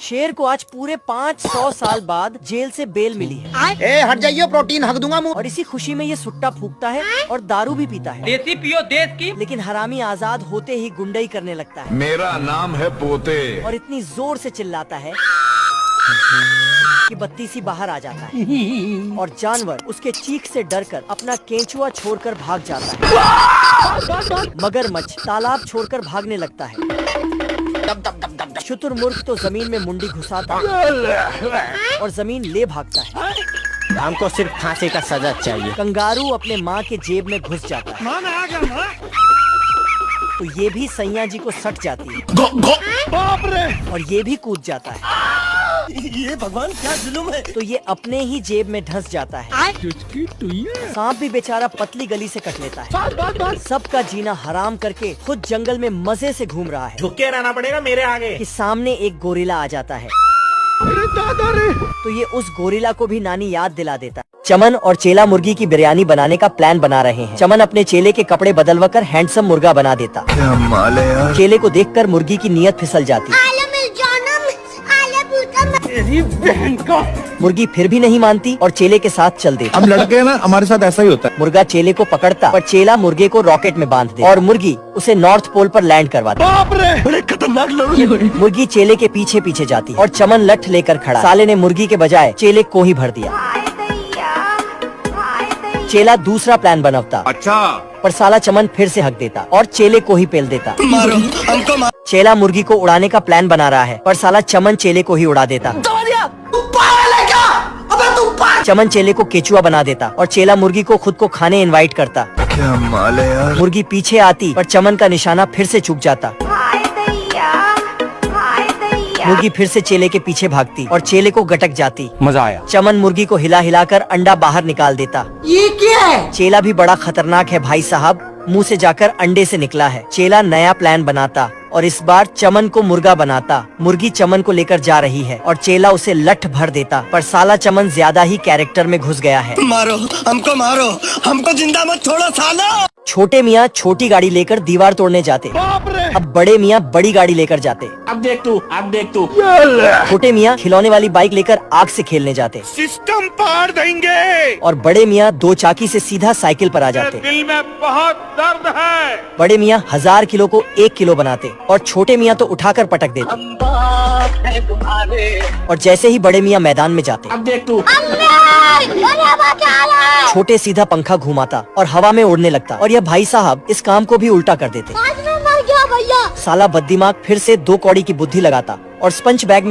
शेर को आज पूरे 500 साल बाद जेल से बेल मिली है। ए हट जाइए, प्रोटीन हक दूंगा मुंह। और इसी खुशी में ये सुट्टा फूकता है और दारू भी पीता है। देसी पियो देश की। लेकिन हरामी आजाद होते ही गुंडई करने लगता है। मेरा नाम है पोते। और इतनी जोर से चिल्लाता है कि बत्ती सी बाहर आ जाता है और जानवर उसके चीख से डरकर अपना केंचुआ छोड़कर भाग जाता है। मगरमच्छ तालाब छोड़कर भागने लगता है। शुतुरमुर्ग तो जमीन में मुंडी घुसाता है और जमीन ले भागता है। हमको सिर्फ फांसी का सजा चाहिए। कंगारू अपने माँ के जेब में घुस जाता है तो ये भी सैया जी को सट जाती है और ये भी कूद जाता है। ये भगवान क्या जुल्म है। तो ये अपने ही जेब में धंस जाता है। सांप भी बेचारा पतली गली से कट लेता है। सबका जीना हराम करके खुद जंगल में मजे से घूम रहा है झुक के रहना पड़ेगा मेरे आगे। कि सामने एक गोरिल्ला आ जाता है। तो ये उस गोरिल्ला को भी नानी याद दिला देता है। चमन और चेला मुर्गी की बिरयानी बनाने का प्लान बना रहे हैं। चमन अपने चेले के कपड़े बदलवाकर हैंडसम मुर्गा बना देता। चेले को देखकर मुर्गी की नीयत फिसल जाती। मुर्गी फिर भी नहीं मानती और चेले के साथ चल देती। हम लड़के हैं ना, हमारे साथ ऐसा ही होता है। मुर्गा चेले को पकड़ता पर चेला मुर्गे को रॉकेट में बांध दे और मुर्गी उसे नॉर्थ पोल पर लैंड करवाती। बाप रे, बड़े खतरनाक लोग। मुर्गी चेले के पीछे पीछे जाती और चमन लठ लेकर खड़ा। साले ने मुर्गी के बजाय चेले को ही भर दिया। चेला दूसरा प्लान बनवता। अच्छा, पर साला चमन फिर से हक देता और चेले को ही पेल देता। मारो हमको मारो। चेला मुर्गी को उड़ाने का प्लान बना रहा है पर साला चमन चेले को ही उड़ा देता। चमन चेले को केचुआ बना देता और चेला मुर्गी को खुद को खाने इनवाइट करता। क्या माल है यार। मुर्गी पीछे आती पर चमन का निशाना फिर से चूक जाता। मुर्गी फिर से चेले के पीछे भागती और चेले को गटक जाती। मजा आया। चमन मुर्गी को हिला हिलाकर अंडा बाहर निकाल देता। ये क्या है। चेला भी बड़ा खतरनाक है भाई साहब, मुंह से जाकर अंडे से निकला है। चेला नया प्लान बनाता और इस बार चमन को मुर्गा बनाता। मुर्गी चमन को लेकर जा रही है और चेला उसे लठ भर देता पर साला चमन ज्यादा ही कैरेक्टर में घुस गया है। मारो हमको जिंदा मत छोड़ो सालो। छोटे मियाँ छोटी गाड़ी लेकर दीवार तोड़ने जाते। अब बड़े मियाँ बड़ी गाड़ी लेकर जाते। अब देख तू। छोटे मियाँ खिलौने वाली बाइक लेकर आग से खेलने जाते। सिस्टम पार देंगे। और बड़े मियाँ दो चाकी से सीधा साइकिल पर आ जाते। दिल में बहुत दर्द है। बड़े मियाँ 1000 किलो को 1 किलो बनाते और छोटे मियाँ तो उठाकर पटक देते। और जैसे ही बड़े मियाँ मैदान में जाते अब देख तू। छोटे सीधा पंखा घुमाता और हवा में उड़ने लगता और यह भाई साहब इस काम को भी उल्टा कर देते। साला बददिमाग फिर से 2 कौड़ी की बुद्धि लगाता और स्पंज बैग में